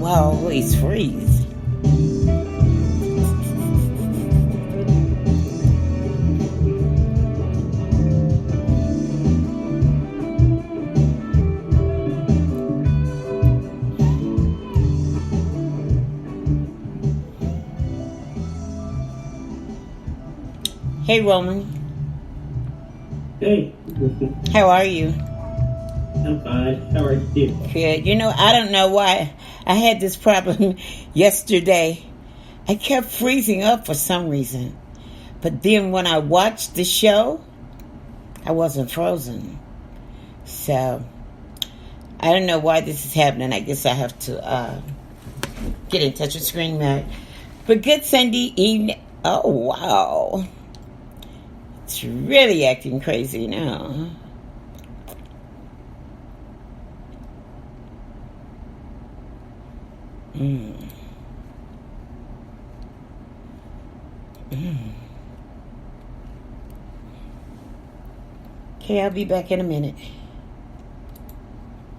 I always freeze. Hey, Roman. Hey. How are you? I'm fine. How are you? Good. You know, I don't know why I had this problem yesterday. I kept freezing up for some reason. But then when I watched the show, I wasn't frozen. So, I don't know why this is happening. I guess I have to get in touch with Screen Mode. But good Sunday evening. Oh, wow. It's really acting crazy now. Okay, I'll be back in a minute.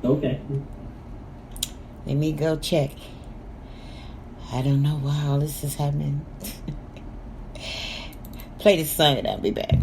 Okay. Let me go check. I don't know why all this is happening. Play this song and I'll be back.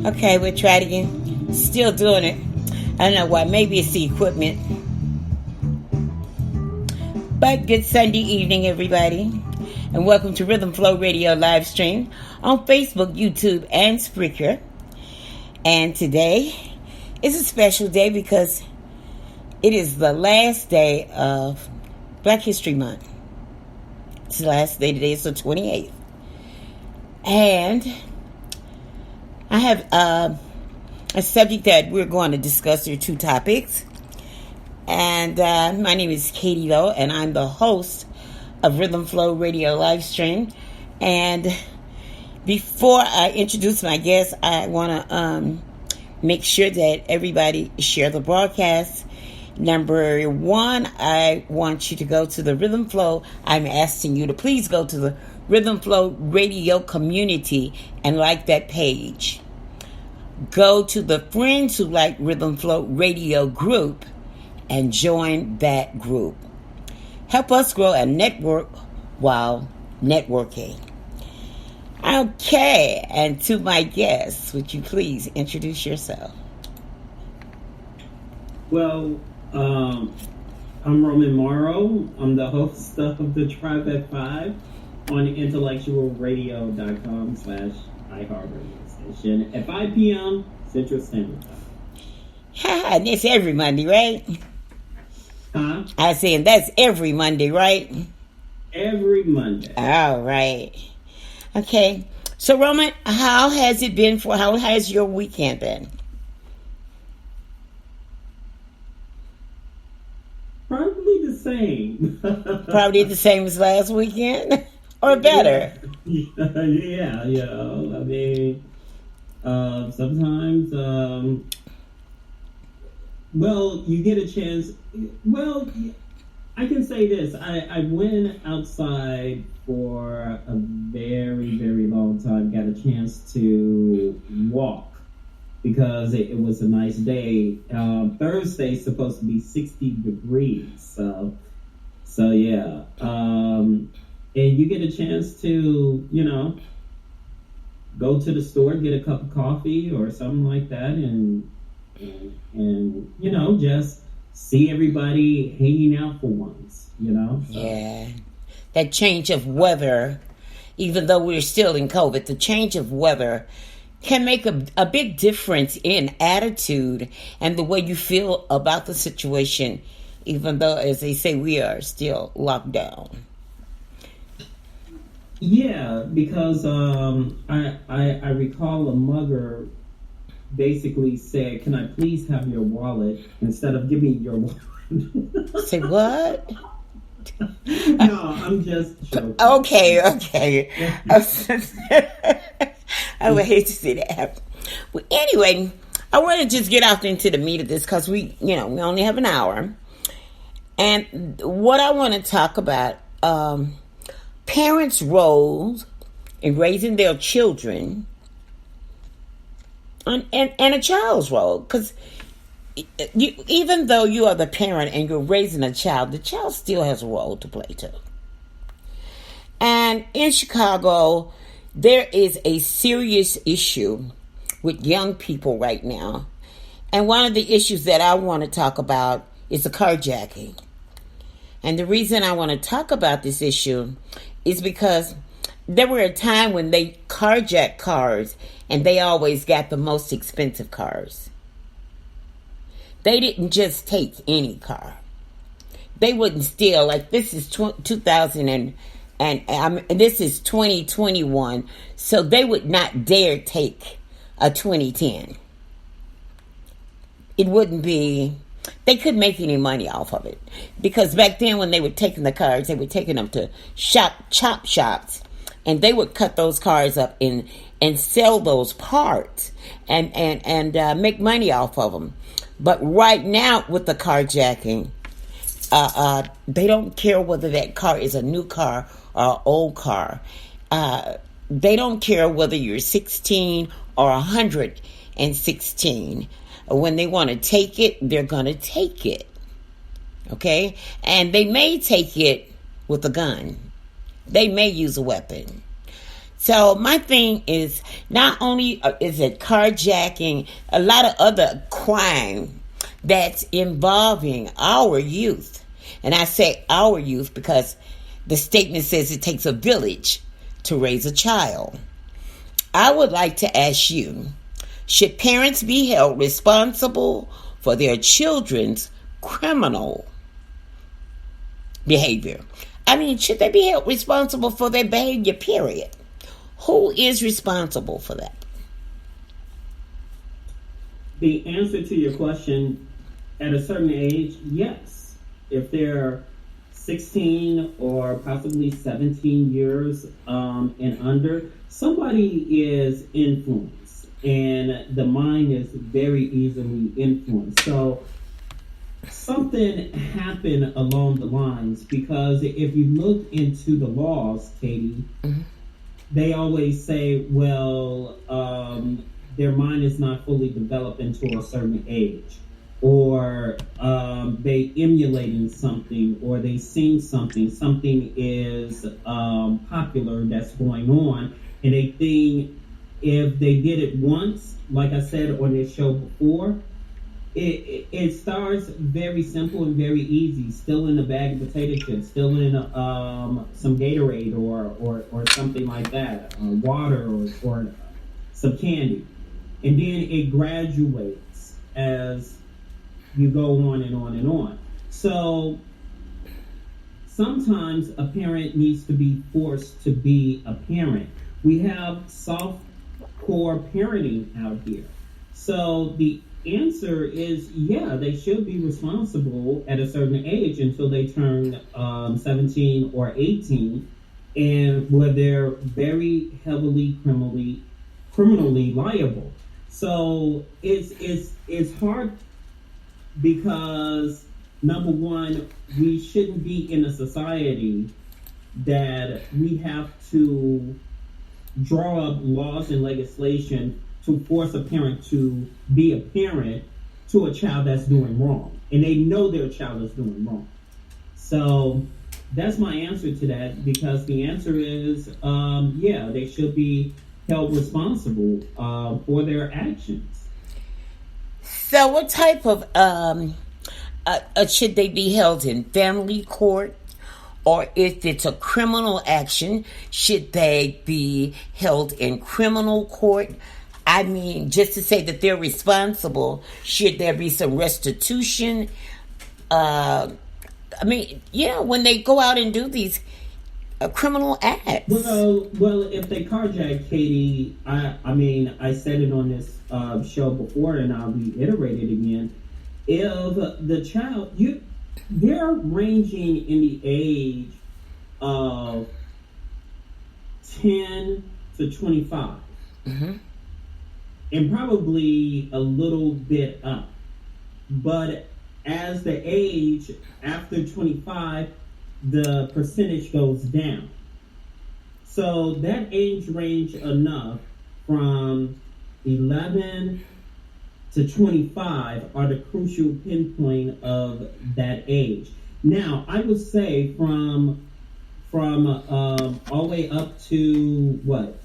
Okay, we'll try it again. Still doing it. I don't know why. Maybe it's the equipment. But good Sunday evening, everybody. And welcome to Rhythm Flow Radio live stream on Facebook, YouTube, and Spreaker. And today is a special day because it is the last day of Black History Month. It's the last day today. It's the 28th. And I have a subject that we're going to discuss. There are two topics. And my name is Katie Lowe, and I'm the host of Rhythm Flow Radio live stream. And before I introduce my guest, I want to make sure that everybody share the broadcast. Number one, I want you to go to the Rhythm Flow. I'm asking you to please go to the Rhythm Flow Radio community and like that page. Go to the Friends Who Like Rhythm Flow Radio group and join that group. Help us grow a network while networking. Okay, and to my guests, would you please introduce yourself? Well, I'm Roman Morrow. I'm the host of the Tribe at 5 on intellectualradio.com/iHeartRadio station at 5 p.m. Central Standard Time. And it's every Monday, right? Huh? I was saying that's every Monday, right? Every Monday. All right. Okay. So, Roman, how has your weekend been? Probably the same. Probably the same as last weekend? Or better? Yeah. I mean, sometimes Well, you get a chance. Well, I can say this. I went outside for a very, very long time, got a chance to walk because it was a nice day. Thursday's supposed to be 60 degrees. So yeah. And you get a chance to, go to the store, get a cup of coffee or something like that, and just see everybody hanging out for once. So. Yeah. That change of weather, even though we're still in COVID, the change of weather can make a big difference in attitude and the way you feel about the situation, even though, as they say, we are still locked down. Yeah, because I recall a mugger basically said, "Can I please have your wallet?" instead of "Give me your wallet." Say what? No, I'm just joking. Okay. I would hate to see that happen. Well, anyway, I want to just get out into the meat of this because we only have an hour. And what I want to talk about, parents' roles in raising their children and a child's role. Because even though you are the parent and you're raising a child, the child still has a role to play too. And in Chicago, there is a serious issue with young people right now. And one of the issues that I want to talk about is the carjacking. And the reason I want to talk about this issue is because there were a time when they carjacked cars and they always got the most expensive cars. They didn't just take any car. They wouldn't steal. Like, this is 2000 and this is 2021. So they would not dare take a 2010. It wouldn't be... They couldn't make any money off of it. Because back then when they were taking the cars, they were taking them to chop shops. And they would cut those cars up and sell those parts and make money off of them. But right now with the carjacking, they don't care whether that car is a new car or an old car. They don't care whether you're 16 or 116. When they want to take it, they're going to take it. Okay? And they may take it with a gun. They may use a weapon. So my thing is, not only is it carjacking, a lot of other crime that's involving our youth. And I say our youth because the statement says it takes a village to raise a child. I would like to ask you, should parents be held responsible for their children's criminal behavior? I mean, should they be held responsible for their behavior, period? Who is responsible for that? The answer to your question, at a certain age, yes. If they're 16 or possibly 17 years and under, somebody is influenced. And the mind is very easily influenced. So something happened along the lines, because if you look into the laws, Katie, they always say, well, their mind is not fully developed until a certain age, or they emulating something, or they seen something is popular that's going on, and they think if they did it once, like I said on this show before, it starts very simple and very easy. Still in a bag of potato chips, still in some Gatorade or something like that, water or some candy. And then it graduates as you go on and on and on. So sometimes a parent needs to be forced to be a parent. We have soft core parenting out here. So the answer is, yeah, they should be responsible at a certain age until they turn 17 or 18, and where they're very heavily criminally liable. So it's hard because number one, we shouldn't be in a society that we have to draw up laws and legislation to force a parent to be a parent to a child that's doing wrong, and they know their child is doing wrong. So that's my answer to that, because the answer is, yeah, they should be held responsible for their actions. So, what type of should they be held in family court, or if it's a criminal action, should they be held in criminal court? I mean, just to say that they're responsible, should there be some restitution? I mean, yeah, when they go out and do these criminal acts. Well, if they carjack Katie, I mean, I said it on this show before, and I'll reiterate it again. If the child, they're ranging in the age of 10 to 25, and probably a little bit up. But as the age after 25, the percentage goes down. So that age range enough from 11 to 25 are the crucial pinpoint of that age. Now, I would say from all the way up to what?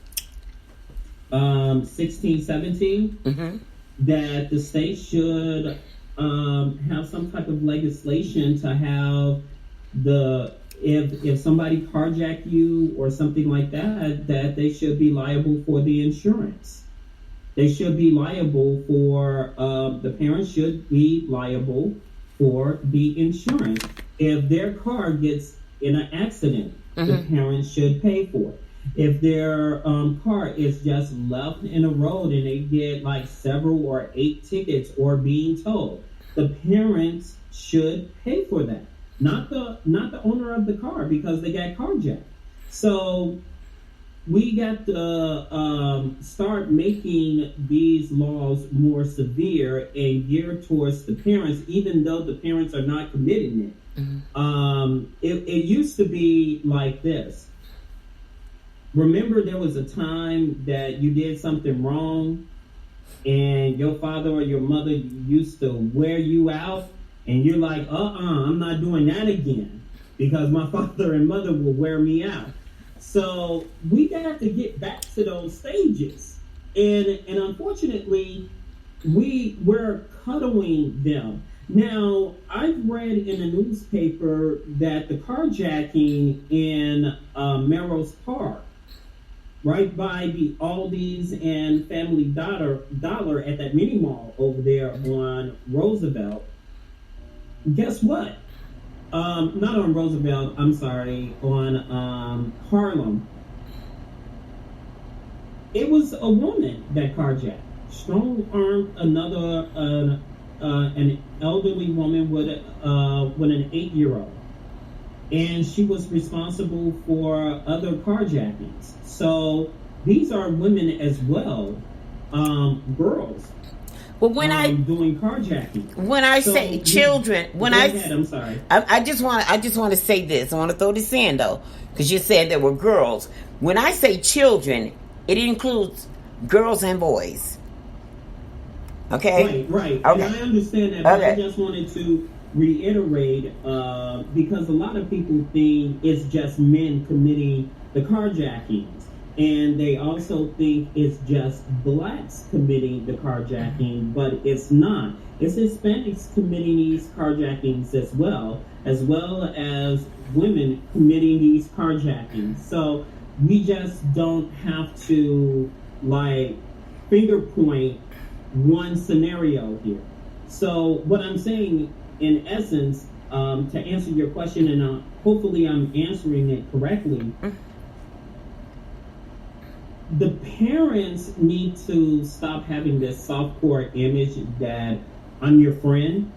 16, 17, that the state should have some type of legislation to have if somebody carjacked you or something like that, that they should be liable for the insurance. They should be liable for, the parents should be liable for the insurance. If their car gets in an accident, the parents should pay for it. If their car is just left in a road and they get like several or 8 tickets or being towed, the parents should pay for that. Not the owner of the car, because they got carjacked. So we got to start making these laws more severe and geared towards the parents, even though the parents are not committing it. It used to be like this. Remember, there was a time that you did something wrong and your father or your mother used to wear you out, and you're like, I'm not doing that again, because my father and mother will wear me out. So we got to get back to those stages. And unfortunately, we're cuddling them. Now, I've read in a newspaper that the carjacking in Morrow's Park, right by the Aldi's and Family Dollar at that mini mall over there on Roosevelt. Guess what? Not on Roosevelt, I'm sorry, on Harlem. It was a woman that carjacked. Strong-armed an elderly woman with an 8-year-old. And she was responsible for other carjackings. So these are women as well, girls. Well, when doing carjacking. When I say children, I'm sorry. I just want to say this. I want to throw this in though, because you said there were girls. When I say children, it includes girls and boys. Okay. Right. Okay. And I understand that, but I just wanted to reiterate, because a lot of people think it's just men committing the carjackings, and they also think it's just blacks committing the carjacking, but it's not. It's Hispanics committing these carjackings as well as women committing these carjackings. So we just don't have to finger point one scenario here. So what I'm saying, in essence, to answer your question, and hopefully I'm answering it correctly, the parents need to stop having this soft-core image that I'm your friend,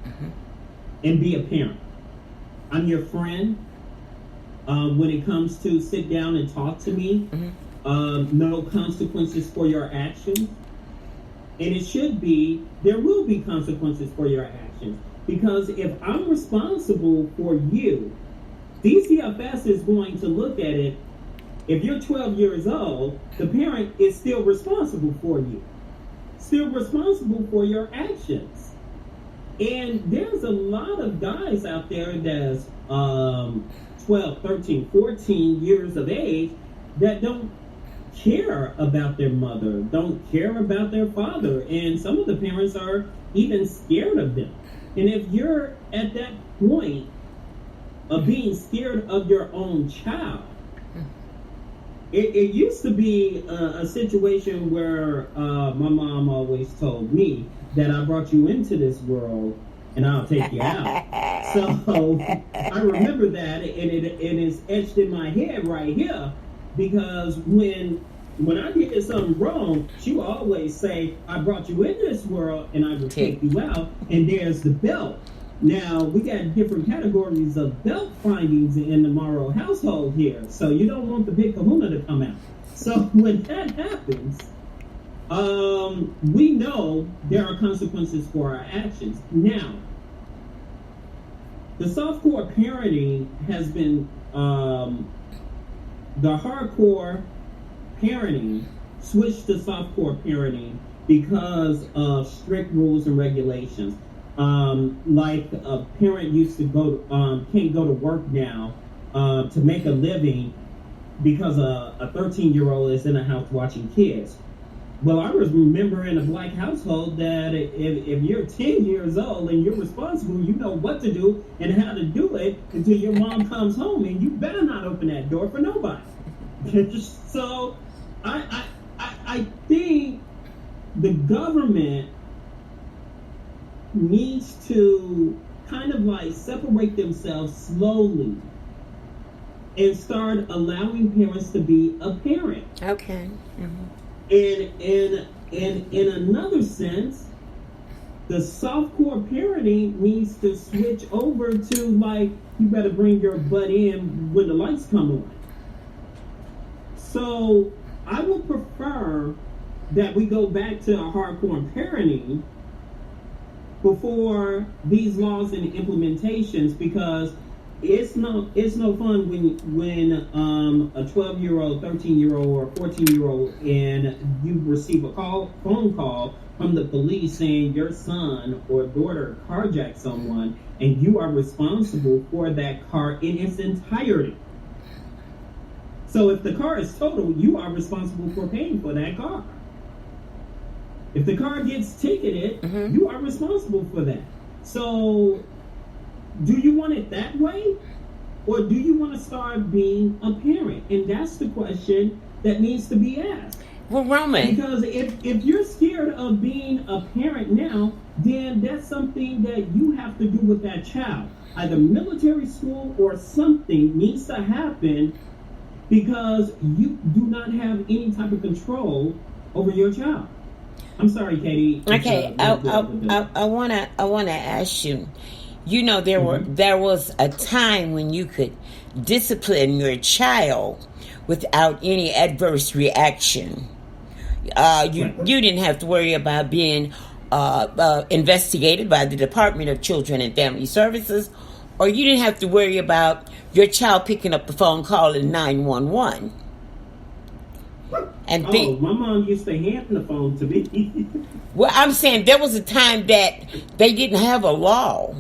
and be a parent. I'm your friend. When it comes to sit down and talk to me, no consequences for your actions. And it should be, there will be consequences for your actions. Because if I'm responsible for you, DCFS is going to look at it. If you're 12 years old, the parent is still responsible for you, still responsible for your actions. And there's a lot of guys out there that's 12, 13, 14 years of age that don't care about their mother, don't care about their father. And some of the parents are even scared of them. And if you're at that point of being scared of your own child, it used to be a situation where my mom always told me that I brought you into this world and I'll take you out. So I remember that, and it is etched in my head right here, because when I did something wrong, she would always say, I brought you in this world and I will take you out, and there's the belt. Now, we got different categories of belt findings in the Morrow household here, so you don't want the big kahuna to come out. So when that happens, we know there are consequences for our actions. Now, the softcore parenting has been, the hardcore parenting switched to softcore parenting because of strict rules and regulations. Like a parent used to can't go to work now to make a living because a 13-year-old is in the house watching kids. Well, I was remember in a black household that if you're 10 years old and you're responsible, you know what to do and how to do it until your mom comes home, and you better not open that door for nobody. So I think the government needs to kind of like separate themselves slowly and start allowing parents to be a parent. Okay. And in another sense, the softcore parenting needs to switch over to like, you better bring your butt in when the lights come on. So I would prefer that we go back to a hardcore parenting before these laws and implementations, because it's no fun when a 12-year-old, 13-year-old, or 14-year-old and you receive a phone call from the police saying your son or daughter carjacked someone and you are responsible for that car in its entirety. So if the car is totaled, you are responsible for paying for that car. If the car gets ticketed, you are responsible for that. So do you want it that way? Or do you want to start being a parent? And that's the question that needs to be asked. Well, Roman. Because if you're scared of being a parent now, then that's something that you have to do with that child. Either military school or something needs to happen, because you do not have any type of control over your child. I'm sorry, Katie. Okay, I wanna ask you. You know, there was a time when you could discipline your child without any adverse reaction. You didn't have to worry about being investigated by the Department of Children and Family Services, or you didn't have to worry about your child picking up the phone calling 911. And my mom used to hand the phone to me. Well, I'm saying there was a time that they didn't have a law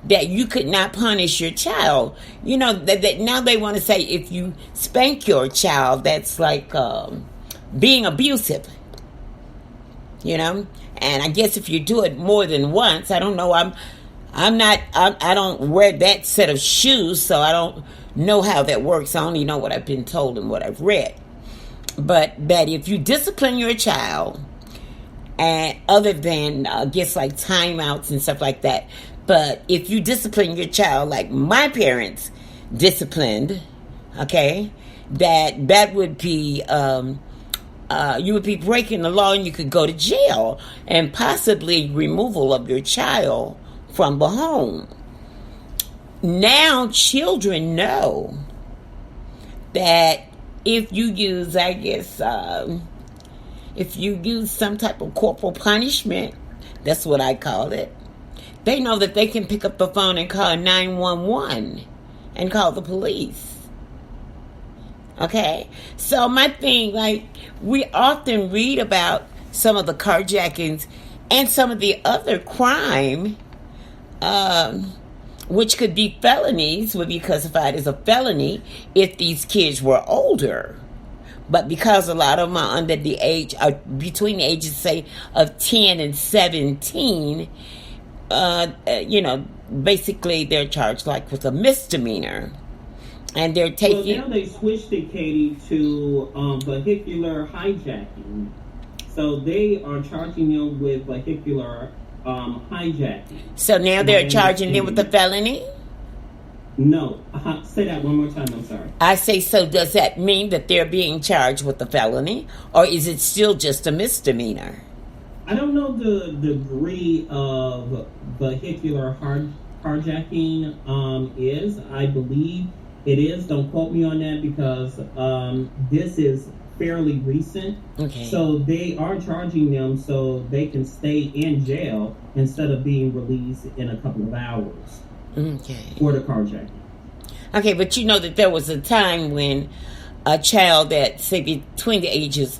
that you could not punish your child. You know, that now they want to say if you spank your child, that's like being abusive. You know, and I guess if you do it more than once, I don't know. I don't wear that set of shoes, so I don't know how that works. I only know what I've been told and what I've read. But that if you discipline your child, and other than I guess like timeouts and stuff like that, but if you discipline your child like my parents disciplined, okay, that would be you would be breaking the law, and you could go to jail and possibly removal of your child from the home. Now children know that if you use, I guess, if you use some type of corporal punishment, that's what I call it, they know that they can pick up the phone and call 911 and call the police. Okay? So my thing, like, we often read about some of the carjackings and some of the other crime, which could be felonies, would be classified as a felony if these kids were older. But because a lot of them are under the age, are between the ages, say, of 10 and 17, basically they're charged like with a misdemeanor. And they're taking... Well, now they switched it, Katie, to vehicular hijacking. So they are charging them with vehicular hijacking. So now they're charging them with a felony? No. Say that one more time, I'm sorry. I say, so does that mean that they're being charged with a felony? Or is it still just a misdemeanor? I don't know the degree of vehicular carjacking is. I believe it is. Don't quote me on that because this is fairly recent. Okay. So they are charging them so they can stay in jail instead of being released in a couple of hours. Okay. For the carjacking. Okay, but you know that there was a time when a child that, say, between the ages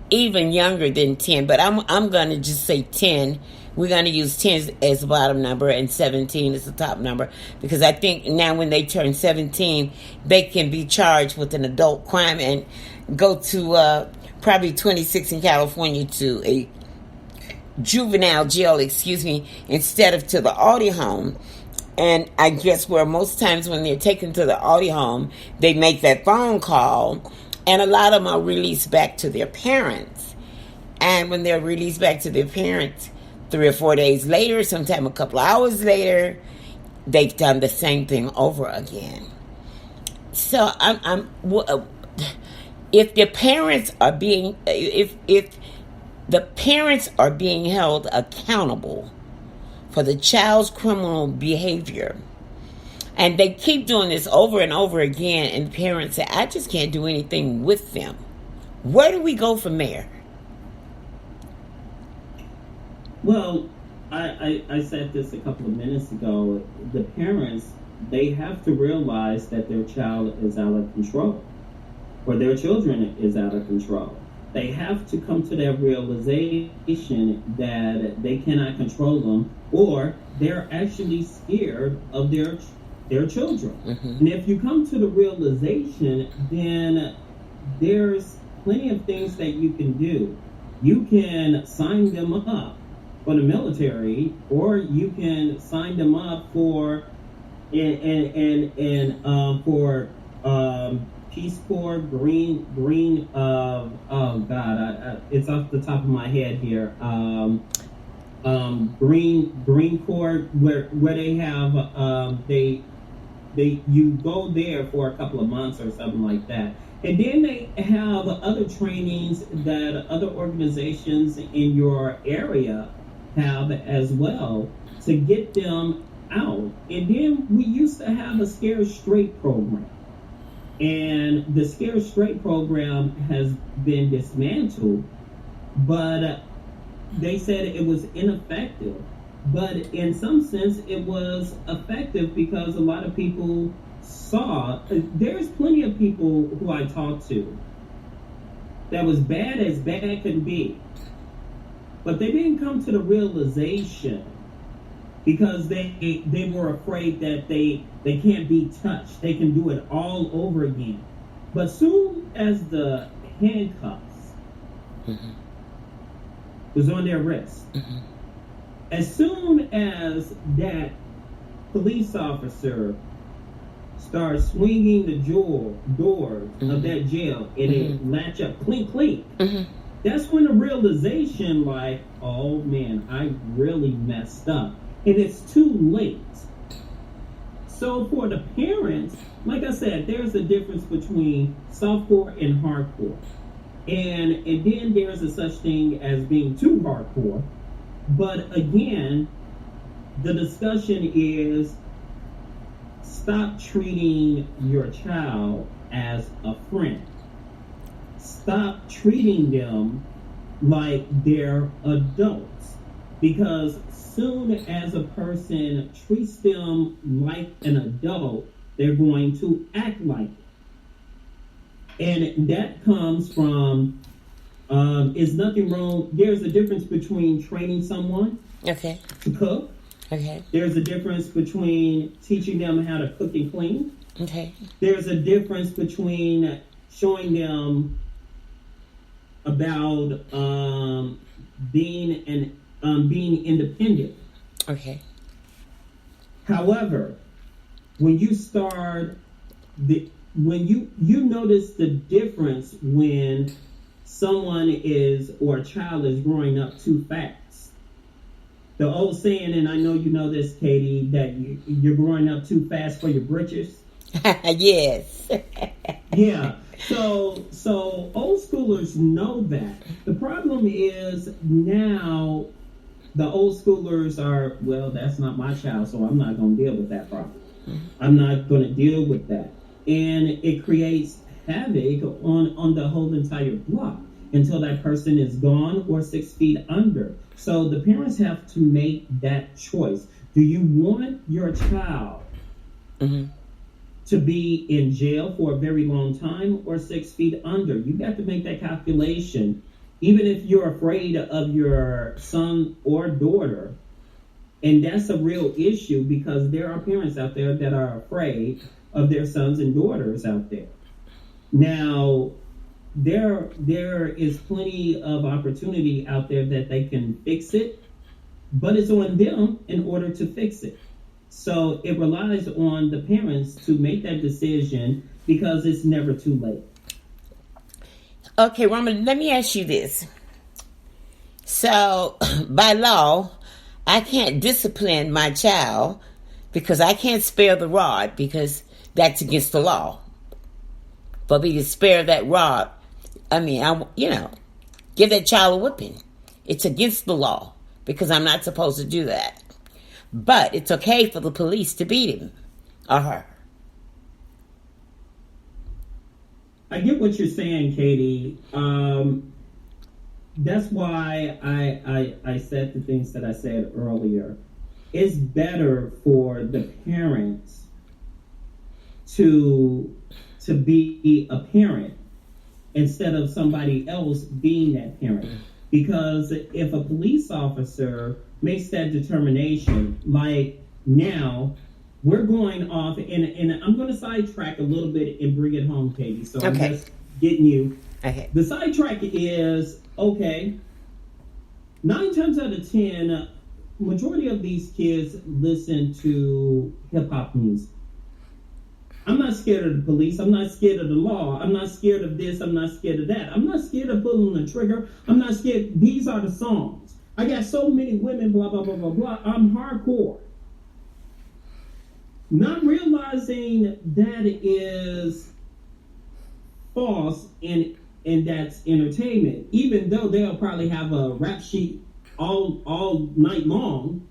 even younger than 10, but I'm going to just say 10. We're going to use 10 as the bottom number and 17 as the top number, because I think now when they turn 17, they can be charged with an adult crime and go to probably 26 in California to a juvenile jail, instead of to the audio home. And I guess where most times when they're taken to the audio home, they make that phone call, and a lot of them are released back to their parents. And when they're released back to their parents, 3 or 4 days later, sometime a couple hours later, they've done the same thing over again. So if the parents are being, if the parents are being held accountable for the child's criminal behavior, and they keep doing this over and over again, and the parents say, I just can't do anything with them, where do we go from there? Well, I said this a couple of minutes ago. The parents, they have to realize that their child is out of control, or their children is out of control. They have to come to that realization that they cannot control them, or they're actually scared of their children. Mm-hmm. And if you come to the realization, then there's plenty of things that you can do. You can sign them up for the military, or you can sign them up for Peace Corps, Green. Oh God, it's off the top of my head here. Green Corps, where they have you go there for a couple of months or something like that. And then they have other trainings that other organizations in your area have as well to get them out. And then we used to have a Scare Straight program. And the Scare Straight program has been dismantled, but they said it was ineffective. But in some sense, it was effective because a lot of people saw, there's plenty of people who I talked to that was bad as bad can be. But they didn't come to the realization because they were afraid that they can't be touched. They can do it all over again. But soon as the handcuffs mm-hmm. was on their wrist, mm-hmm. as soon as that police officer starts swinging the doors mm-hmm. of that jail and mm-hmm. it latch up clink clink, mm-hmm. that's when the realization like, oh man, I really messed up. And it's too late. So for the parents, like I said, there's a difference between softcore and hardcore. And then there's a such thing as being too hardcore. But again, the discussion is stop treating your child as a friend. Stop treating them like they're adults. because soon as a person treats them like an adult, they're going to act like it. And that comes from, is nothing wrong. There's a difference between training someone Okay. to cook. Okay. There's a difference between teaching them how to cook and clean. Okay. There's a difference between showing them about being independent. Okay. However, when you start when you notice the difference when someone is or a child is growing up too fast. The old saying, and I know you know this, Katie, that you're growing up too fast for your britches. Yes. Yeah. So old schoolers know that. The problem is now the old schoolers are, well, that's not my child, so I'm not going to deal with that problem. I'm not going to deal with that. And it creates havoc on the whole entire block until that person is gone or 6 feet under. So the parents have to make that choice. Do you want your child to be in jail for a very long time or 6 feet under? You got to make that calculation. Even if you're afraid of your son or daughter, and that's a real issue because there are parents out there that are afraid of their sons and daughters out there. Now, there is plenty of opportunity out there that they can fix it, but it's on them in order to fix it. So it relies on the parents to make that decision because it's never too late. Okay, Roman, let me ask you this. So, by law, I can't discipline my child because I can't spare the rod because that's against the law. For me to spare that rod, give that child a whipping. It's against the law because I'm not supposed to do that. But it's okay for the police to beat him or her. I get what you're saying, Katie. That's why I said the things that I said earlier. It's better for the parents to be a parent instead of somebody else being that parent. Because if a police officer makes that determination, like now, we're going off, and I'm going to sidetrack a little bit and bring it home, Katie. So I'm just getting you. Okay. The sidetrack is, 9 times out of 10, majority of these kids listen to hip-hop music. I'm not scared of the police. I'm not scared of the law. I'm not scared of this. I'm not scared of that. I'm not scared of pulling the trigger. I'm not scared. These are the songs. I got so many women, blah, blah, blah, blah, blah. I'm hardcore. Not realizing that is false and that's entertainment, even though they'll probably have a rap sheet all night long,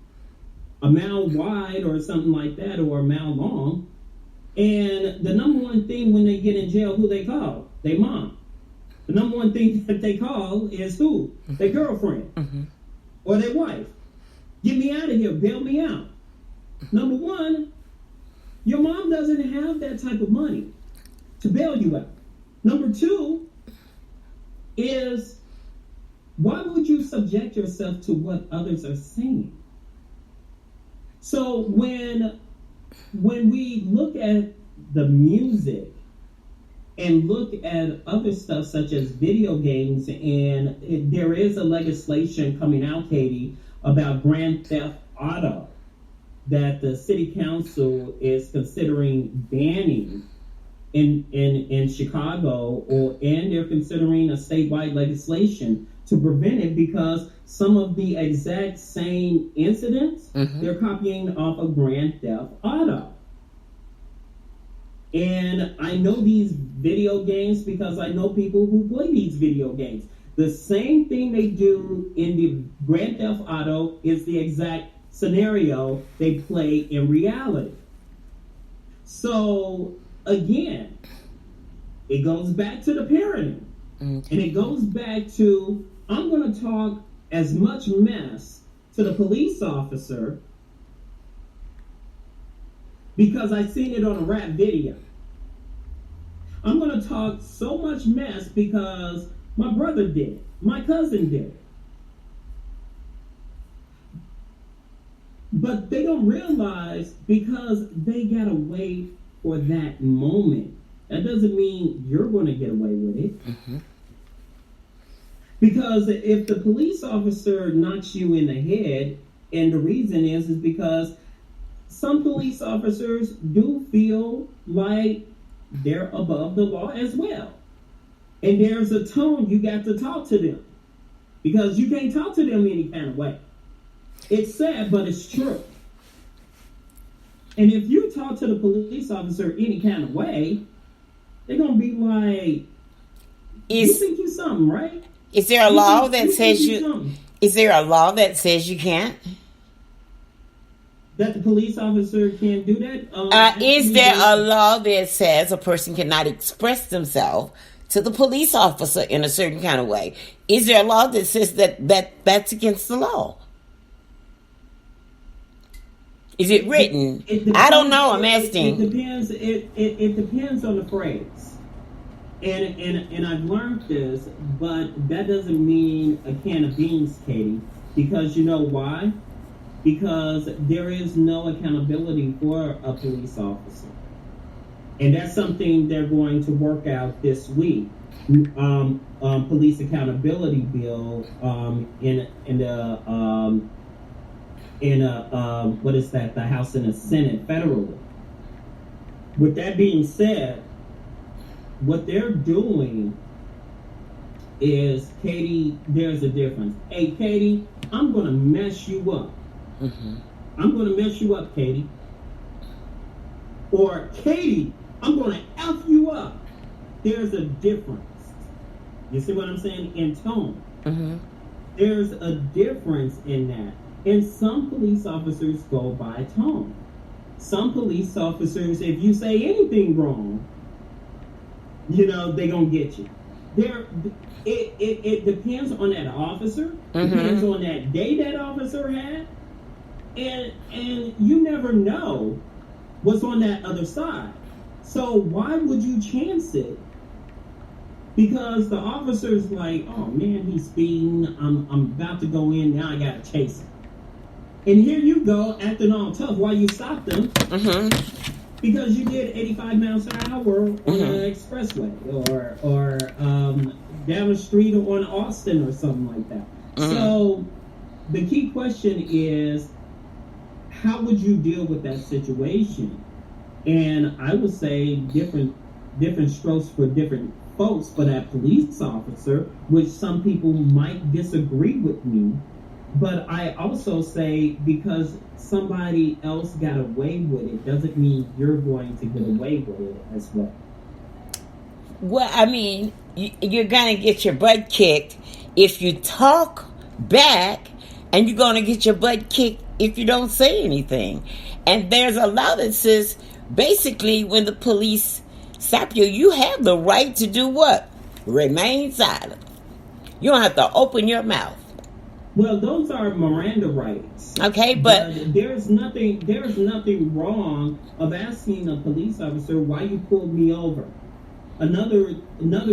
a mile wide or something like that, or a mile long. And the number one thing when they get in jail, who they call? Their mom. The number one thing that they call is who? Their girlfriend or their wife. Get me out of here. Bail me out. Number one, your mom doesn't have that type of money to bail you out. Number two is, why would you subject yourself to what others are saying? So when we look at the music and look at other stuff such as video games, and there is a legislation coming out, Katie, about Grand Theft Auto that the city council is considering banning in Chicago, and they're considering a statewide legislation to prevent it because some of the exact same incidents they're copying off of Grand Theft Auto. And I know these video games because I know people who play these video games. The same thing they do in the Grand Theft Auto is the exact scenario they play in reality. So again, it goes back to the parenting. And it goes back to, I'm going to talk as much mess to to the police officer because I seen it on a rap video. I'm going to talk so much mess because my brother did it. My cousin did it. But they don't realize because they got to wait for that moment. That doesn't mean you're going to get away with it. Mm-hmm. Because if the police officer knocks you in the head, and the reason is because some police officers do feel like they're above the law as well. And there's a tone you got to talk to them. Because you can't talk to them any kind of way. It's sad, but it's true. And if you talk to the police officer any kind of way, they're going to be like, you think you something, right? Is there a law that says you... Is there a law that says you can't? That the police officer can't do that? Is there a law that says a person cannot express themselves to the police officer in a certain kind of way? Is there a law that says that's against the law? Is it written? I don't know. I'm asking. It depends on the phrase. And I've learned this, but that doesn't mean a can of beans, Katie. Because you know why? Because there is no accountability for a police officer. And that's something they're going to work out this week. Police accountability bill in what is that? The House and the Senate federally. With that being said, what they're doing is, Katie, there's a difference. Hey, Katie, I'm going to mess you up. Mm-hmm. I'm going to mess you up, Katie. Or, Katie, I'm going to F you up. There's a difference. You see what I'm saying? In tone. Mm-hmm. There's a difference in that. And some police officers go by tone. Some police officers, if you say anything wrong, they're going to get you. It depends on that officer. Mm-hmm. Depends on that day that officer had. And you never know what's on that other side. So why would you chance it? Because the officer's like, oh man, he's speeding. I'm about to go in. Now I got to chase him. And here you go acting all tough while you stopped him. Mm-hmm. Because you did 85 miles an hour on an expressway or down the street on Austin or something like that. Mm-hmm. So the key question is, how would you deal with that situation? And I would say different strokes for different folks for that police officer, which some people might disagree with me. But I also say because somebody else got away with it doesn't mean you're going to get away with it as well. Well, I mean, you're going to get your butt kicked if you talk back, and you're going to get your butt kicked if you don't say anything. And there's a law that says, basically, when the police stop you, you have the right to do what? Remain silent. You don't have to open your mouth. Well, those are Miranda rights. Okay, but there's nothing wrong of asking a police officer why you pulled me over. Another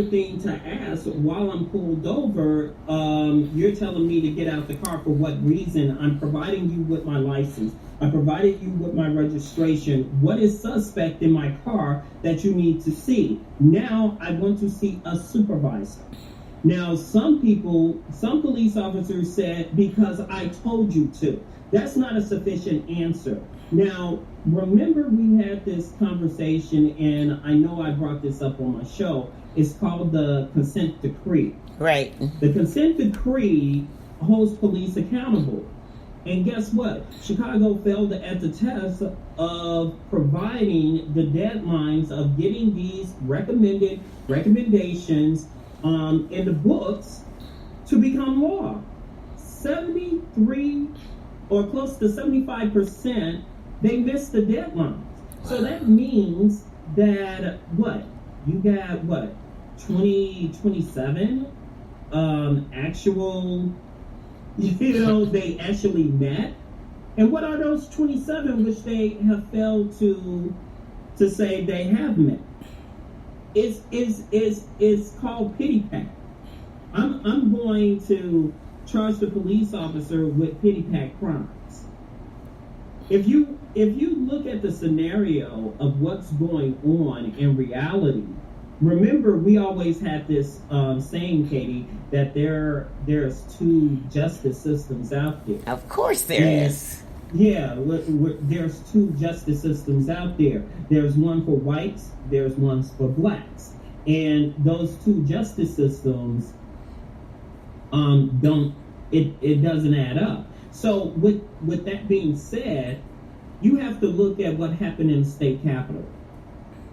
thing to ask while I'm pulled over, you're telling me to get out the car for what reason? I'm providing you with my license. I provided you with my registration. What is suspect in my car that you need to see? Now I want to see a supervisor. Now, some police officers said, because I told you to. That's not a sufficient answer. Now, remember we had this conversation, and I know I brought this up on my show. It's called the consent decree. Right. The consent decree holds police accountable. And guess what? Chicago failed at the test of providing the deadlines of getting these recommendations in the books to become law. 73 or close to 75%, they missed the deadline. So that means that you got 27 actual they actually met? And what are those 27 which they have failed to say they have met? It's called pity pat. I'm going to charge the police officer with pity pat crimes. If you look at the scenario of what's going on in reality, remember we always had this saying, Katie, that there's two justice systems out there. Of course there is. Yeah, there's two justice systems out there. There's one for whites, there's one for blacks. And those two justice systems it doesn't add up. So with that being said, you have to look at what happened in the state capitol.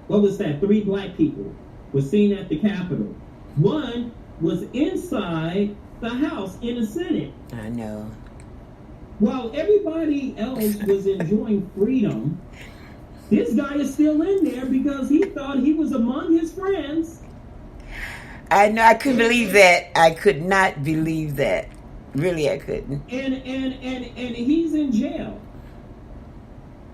What was that? 3 black people were seen at the Capitol. One was inside the House in the Senate. I know. While everybody else was enjoying freedom, this guy is still in there because he thought he was among his friends. I know. I couldn't believe that. I could not believe that. Really, I couldn't. And he's in jail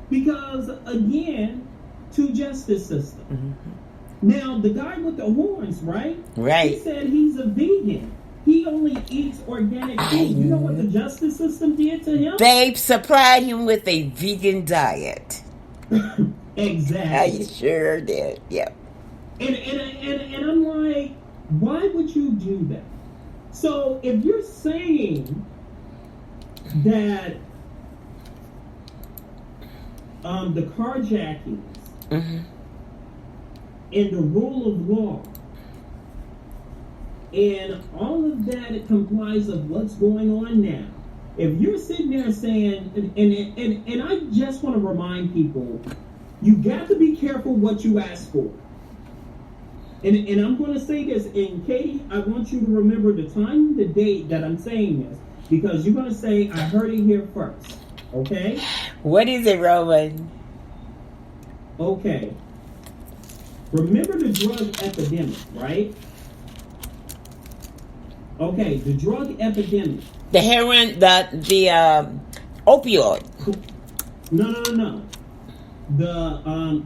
because, again, two justice systems. Mm-hmm. Now, the guy with the horns, right? Right. He said he's a vegan. He only eats organic food. You know what the justice system did to him? They supplied him with a vegan diet. Exactly. I sure did. Yep. And I'm like, why would you do that? So if you're saying that the carjackings mm-hmm. and the rule of law and all of that, it complies of what's going on now. If you're sitting there saying, and I just want to remind people, you got to be careful what you ask for. And I'm going to say this, and Katie, I want you to remember the time, the date that I'm saying this, because you're going to say, I heard it here first. Okay? What is it, Roman? Okay. Remember the drug epidemic, right? Okay, the drug epidemic. The heroin, the opioid. No.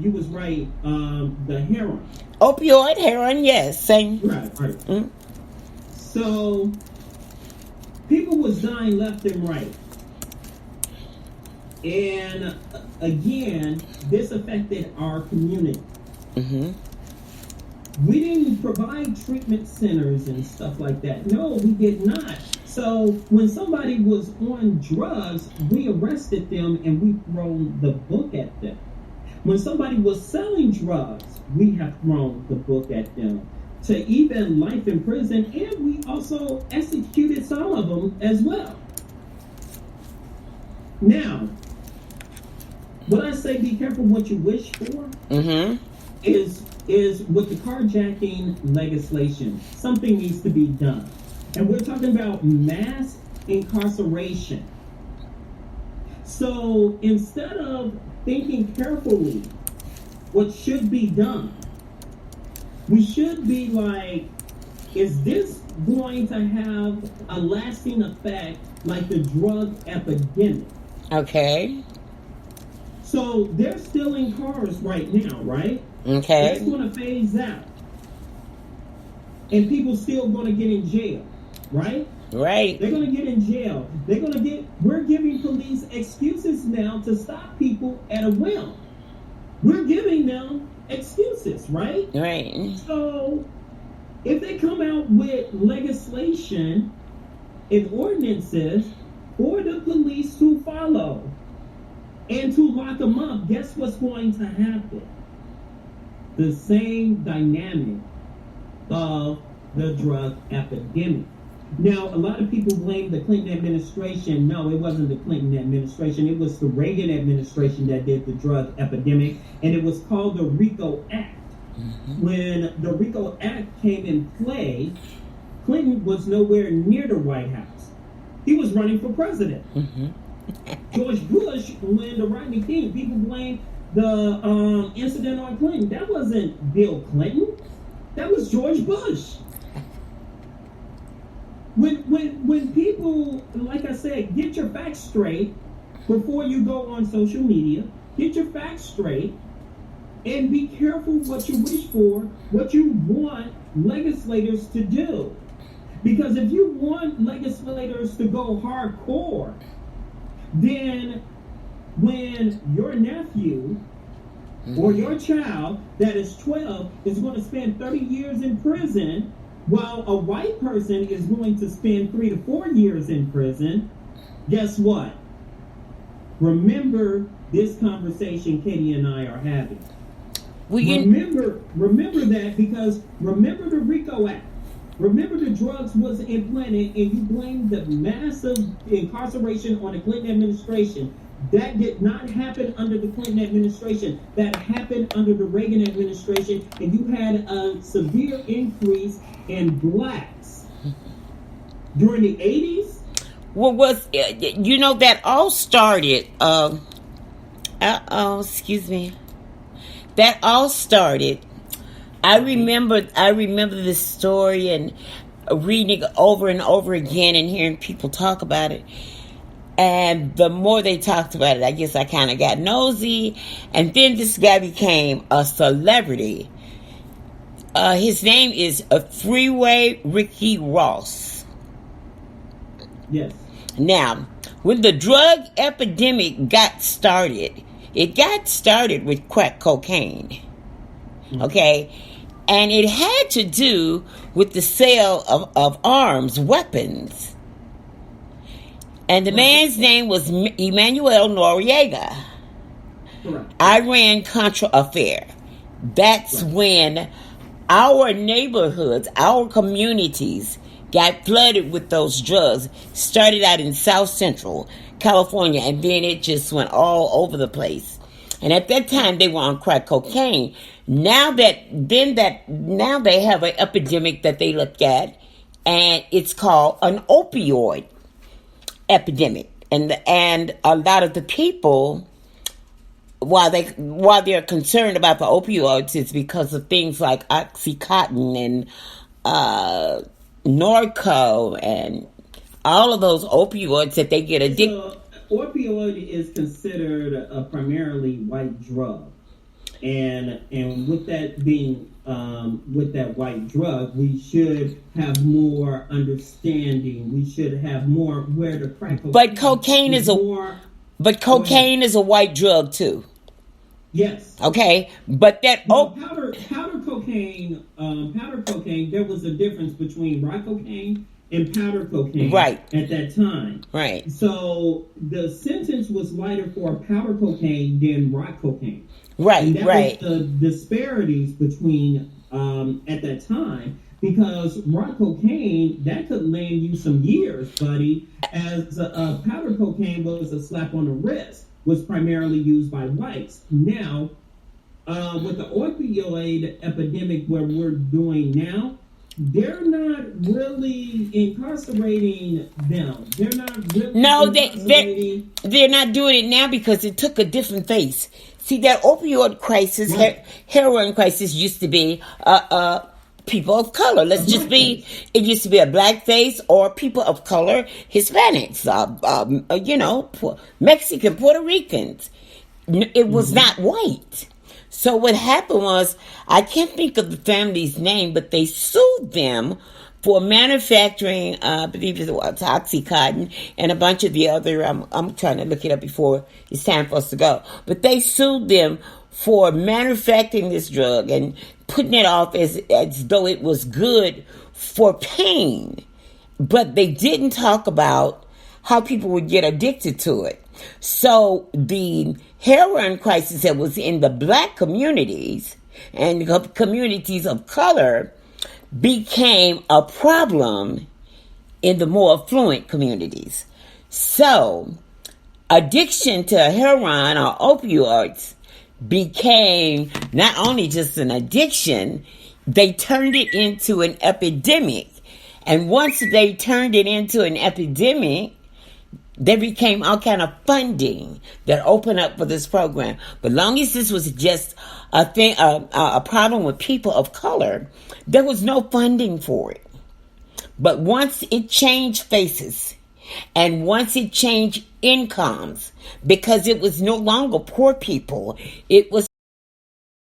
You was right. The heroin. Opioid, heroin, yes, same. Right. Mm. So people was dying left and right, and again, this affected our community. Mm-hmm. We didn't provide treatment centers and stuff like that. No, we did not. So when somebody was on drugs, we arrested them and we thrown the book at them. When somebody was selling drugs, we have thrown the book at them to even life in prison, and we also executed some of them as well. Now, when I say be careful what you wish for, mm-hmm. is with the carjacking legislation, something needs to be done. And we're talking about mass incarceration. So instead of thinking carefully what should be done, we should be like, is this going to have a lasting effect like the drug epidemic? Okay. So they're still in cars right now, right? Okay. That's going to phase out. And people still going to get in jail, right? Right. They're going to get in jail. We're giving police excuses now to stop people at a whim. We're giving them excuses, right? Right. So if they come out with legislation and ordinances for the police to follow and to lock them up, guess what's going to happen? The same dynamic of the drug epidemic. Now, a lot of people blame the Clinton administration. No, it wasn't the Clinton administration. It was the Reagan administration that did the drug epidemic, and it was called the RICO Act. Mm-hmm. When the RICO Act came in play, Clinton was nowhere near the White House. He was running for president. Mm-hmm. George Bush, when the Rodney King, people blame the incident on Clinton. That wasn't Bill Clinton. That was George Bush. when people, like I said, get your facts straight before you go on social media. Get your facts straight, and be careful what you wish for, what you want legislators to do. Because if you want legislators to go hardcore, then when your nephew or your child that is 12 is going to spend 30 years in prison, while a white person is going to spend 3 to 4 years in prison, guess what? Remember this conversation Katie and I are having. Remember that, because remember the RICO Act. Remember the drugs was implanted, and you blame the massive incarceration on the Clinton administration. That did not happen under the Clinton administration. That happened under the Reagan administration, and you had a severe increase in blacks during the 80s. That all started. That all started. I remember this story and reading it over and over again and hearing people talk about it. And the more they talked about it, I guess I kind of got nosy. And then this guy became a celebrity. His name is Freeway Ricky Ross. Yes. Now, when the drug epidemic got started, it got started with crack cocaine. Okay? And it had to do with the sale of arms, weapons. And the man's name was Emmanuel Noriega. Correct. Iran-Contra affair. That's when our neighborhoods, our communities got flooded with those drugs. Started out in South Central California, and then it just went all over the place. And at that time, they were on crack cocaine. Now they have an epidemic that they look at, and it's called an opioid epidemic. And a lot of the people, while they're concerned about the opioids, it's because of things like Oxycontin and Norco and all of those opioids that they get addicted. So, opioid is considered a primarily white drug, and with that being with that white drug, we should have more understanding. We should have more where the crack. But cocaine is a white drug too. Yes. Okay, but that powder cocaine. There was a difference between rock cocaine and powder cocaine, right, at that time. Right. So the sentence was lighter for powder cocaine than rock cocaine. Right. And that right. was the disparities between at that time, because rock cocaine that could land you some years, buddy, as powder cocaine was a slap on the wrist, was primarily used by whites. Now, with the opioid epidemic where we're doing now, they're not really incarcerating them. They're not really they're not doing it now because it took a different face. See, that opioid crisis, right, heroin crisis used to be people of color. It used to be a black face or people of color, Hispanics, Mexican, Puerto Ricans. It was not white. So what happened was, I can't think of the family's name, but they sued them for manufacturing, I believe it was Oxycontin and a bunch of the other, I'm trying to look it up before it's time for us to go. But they sued them for manufacturing this drug and putting it off as though it was good for pain. But they didn't talk about how people would get addicted to it. So the heroin crisis that was in the black communities and communities of color became a problem in the more affluent communities. So addiction to heroin or opioids became not only just an addiction, they turned it into an epidemic. And once they turned it into an epidemic, there became all kind of funding that opened up for this program. But long as this was just a problem with people of color, there was no funding for it. But once it changed faces, and once it changed incomes, because it was no longer poor people, it was